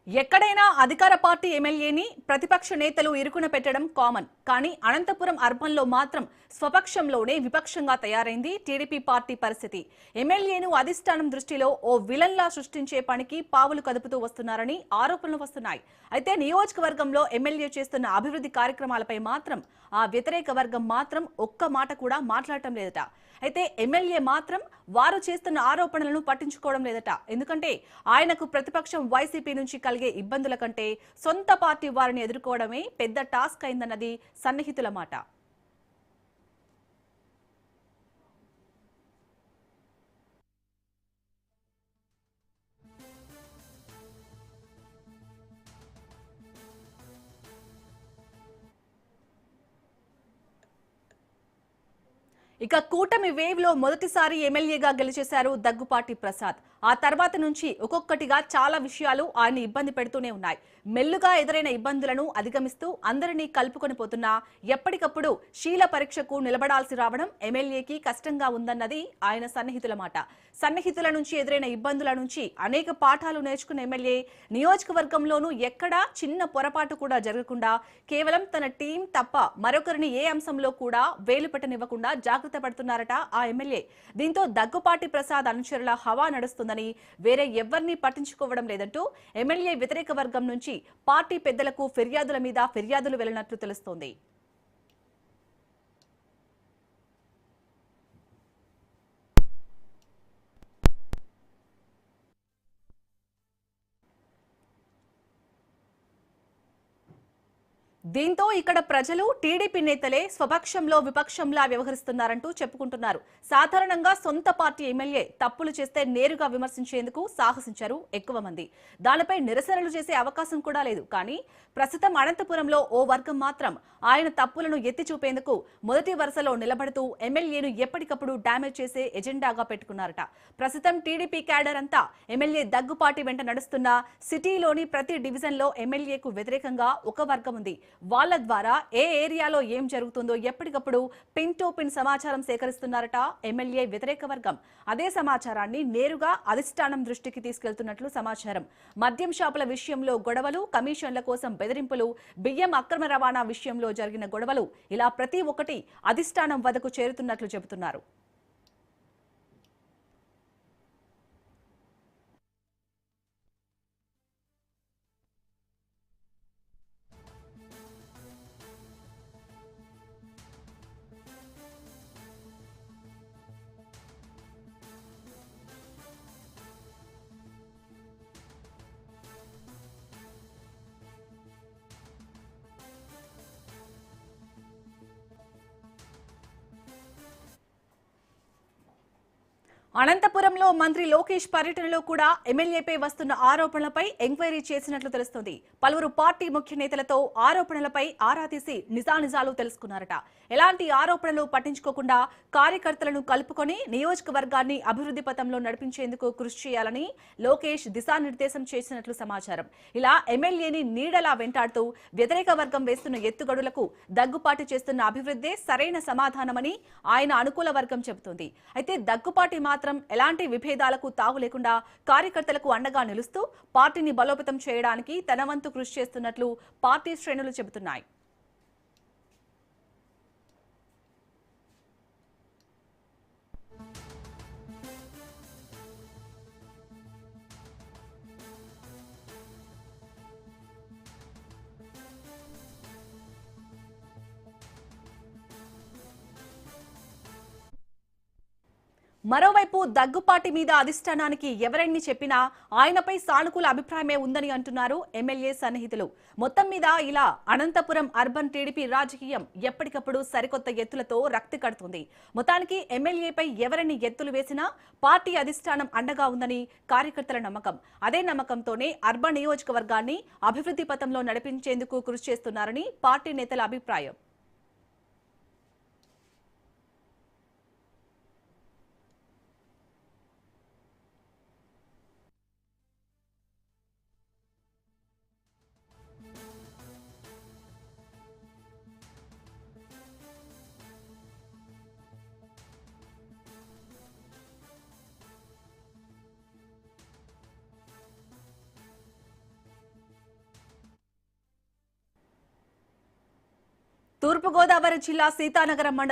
ఎక్కడైనా అధికార పార్టీ ఎమ్మెల్యేని ప్రతిపక్ష నేతలు ఇరుకున పెట్టడం కామన్. కానీ అనంతపురం అర్బన్లో మాత్రం స్వపక్షంలోనే విపక్షంగా తయారైంది టీడీపీ పార్టీ పరిస్థితి. ఎమ్మెల్యేను అధిష్టానం దృష్టిలో ఓ విలన్లా సృష్టించే పనికి పావులు కదుపుతూ వస్తున్నారని ఆరోపణలు వస్తున్నాయి. అయితే నియోజకవర్గంలో ఎమ్మెల్యే చేస్తున్న అభివృద్ధి కార్యక్రమాలపై మాత్రం ఆ వ్యతిరేక వర్గం మాత్రం ఒక్క మాట కూడా మాట్లాడటం లేదట. అయితే ఎమ్మెల్యే మాత్రం వారు చేస్తున్న ఆరోపణలను పట్టించుకోవడం లేదట. ఎందుకంటే ఆయనకు ప్రతిపక్షం వైసీపీ నుంచి కలిగే ఇబ్బందుల కంటే సొంత పార్టీ వారిని ఎదుర్కోవడమే పెద్ద టాస్క్ అయిందన్నది సన్నిహితుల మాట. ఇక కూటమి వేవ్ లో మొదటిసారి ఎమ్మెల్యేగా గెలిచేశారు దగ్గుపాటి ప్రసాద్. ఆ తర్వాత నుంచి ఒక్కొక్కటిగా చాలా విషయాలు ఆయన ఇబ్బంది పెడుతూనే ఉన్నాయి. మెల్లుగా ఎదురైన ఇబ్బందులను అధిగమిస్తూ అందరినీ కలుపుకొని పోతున్నా ఎప్పటికప్పుడు శీల పరీక్షకు నిలబడాల్సి రావడం ఎమ్మెల్యేకి కష్టంగా ఉందన్నది ఆయన సన్నిహితుల మాట. సన్నిహితుల నుంచి ఎదురైన ఇబ్బందుల నుంచి అనేక పాఠాలు నేర్చుకున్న ఎమ్మెల్యే నియోజకవర్గంలోనూ ఎక్కడా చిన్న పొరపాటు కూడా జరగకుండా కేవలం తన టీం తప్ప మరొకరిని ఏ అంశంలో కూడా వేలు పెట్టనివ్వకుండా జాగ్రత్త పడుతున్నారట ఆ ఎమ్మెల్యే. దీంతో దగ్గుపాటి ప్రసాద్ అనుచరుల హవా నడుస్తుందని, వేరే ఎవరిని పట్టించుకోవడం లేదంటూ ఎమ్మెల్యే వ్యతిరేక వర్గం నుంచి పార్టీ పెద్దలకు ఫిర్యాదుల మీద ఫిర్యాదులు వెళ్లినట్లు తెలుస్తోంది. దీంతో ఇక్కడ ప్రజలు టీడీపీ నేతలే స్వపక్షంలో విపక్షంలా వ్యవహరిస్తున్నారంటూ చెప్పుకుంటున్నారు. సాధారణంగా సొంత పార్టీ ఎమ్మెల్యే తప్పులు చేస్తే నేరుగా విమర్శించేందుకు సాహసించారు ఎక్కువ మంది. దానిపై నిరసనలు చేసే అవకాశం కూడా లేదు. కానీ ప్రస్తుతం అనంతపురంలో ఓ వర్గం మాత్రం ఆయన తప్పులను ఎత్తి చూపేందుకు మొదటి వరుసలో నిలబడుతూ ఎమ్మెల్యేను ఎప్పటికప్పుడు డ్యామేజ్ చేసే ఎజెండాగా పెట్టుకున్నారట. ప్రస్తుతం టీడీపీ క్యాడర్ అంతా ఎమ్మెల్యే దగ్గుపాటి వెంట నడుస్తున్న సిటీలోని ప్రతి డివిజన్లో ఎమ్మెల్యేకు వ్యతిరేకంగా ఒక వర్గం ఉంది. వాళ్ళ ద్వారా ఏ ఏరియాలో ఏం జరుగుతుందో ఎప్పటికప్పుడు పిన్ టు పిన్ సమాచారం సేకరిస్తున్నారట ఎమ్మెల్యే వ్యతిరేక వర్గం. అదే సమాచారాన్ని నేరుగా అధిష్టానం దృష్టికి తీసుకెళ్తున్నట్లు సమాచారం. మద్యం షాపుల విషయంలో గొడవలు, కమిషన్ల కోసం బెదిరింపులు, బియ్యం అక్రమ రవాణా విషయంలో జరిగిన గొడవలు, ఇలా ప్రతి ఒక్కటి అధిష్టానం వద్దకు చేరుతున్నట్లు చెబుతున్నారు. అనంతపురంలో మంత్రి లోకేష్ పర్యటనలో కూడా ఎమ్మెల్యేపై వస్తున్న ఆరోపణలపై ఎంక్వైరీ చేసినట్లు తెలుస్తోంది. పలువురు పార్టీ ముఖ్య నేతలతో ఆరోపణలపై ఆరా తీసి నిజానిజాలు తెలుసుకున్నారట. ఎలాంటి ఆరోపణలు పట్టించుకోకుండా కార్యకర్తలను కలుపుకొని నియోజకవర్గాన్ని అభివృద్ధి పథంలో నడిపించేందుకు కృషి చేయాలని లోకేష్ దిశానిర్దేశం చేసినట్లు సమాచారం. ఇలా ఎమ్మెల్యేని నీడలా వెంటాడుతూ వ్యతిరేక వర్గం వేస్తున్న ఎత్తుగడులకు దగ్గుపాటి చేస్తున్న అభివృద్ధే సరైన సమాధానమని ఆయన అనుకూల వర్గం చెబుతోంది. అయితే దగ్గుపాటి మాత్రం ఎలాంటి విభేదాలకు తావు లేకుండా కార్యకర్తలకు అండగా నిలుస్తూ పార్టీని బలోపేతం చేయడానికి తన వంతు కృషి చేస్తున్నట్లు పార్టీ శ్రేణులు చెబుతున్నాయి. మరోవైపు దగ్గుపాటి మీద అధిష్టానానికి ఎవరెన్ని చెప్పినా ఆయనపై సానుకూల అభిప్రాయమే ఉందని అంటున్నారు ఎమ్మెల్యే సన్నిహితులు. మొత్తం మీద ఇలా అనంతపురం అర్బన్ టీడీపీ రాజకీయం ఎప్పటికప్పుడు సరికొత్త ఎత్తులతో రక్తి కడుతుంది. మొత్తానికి ఎమ్మెల్యేపై ఎవరెన్ని ఎత్తులు వేసినా పార్టీ అధిష్టానం అండగా ఉందని కార్యకర్తల నమ్మకం. అదే నమ్మకంతోనే అర్బన్ నియోజకవర్గాన్ని అభివృద్ధి పథంలో నడిపించేందుకు కృషి చేస్తున్నారని పార్టీ నేతల అభిప్రాయం. తూర్పుగోదావరి జిల్లా సీతానగరం మండలం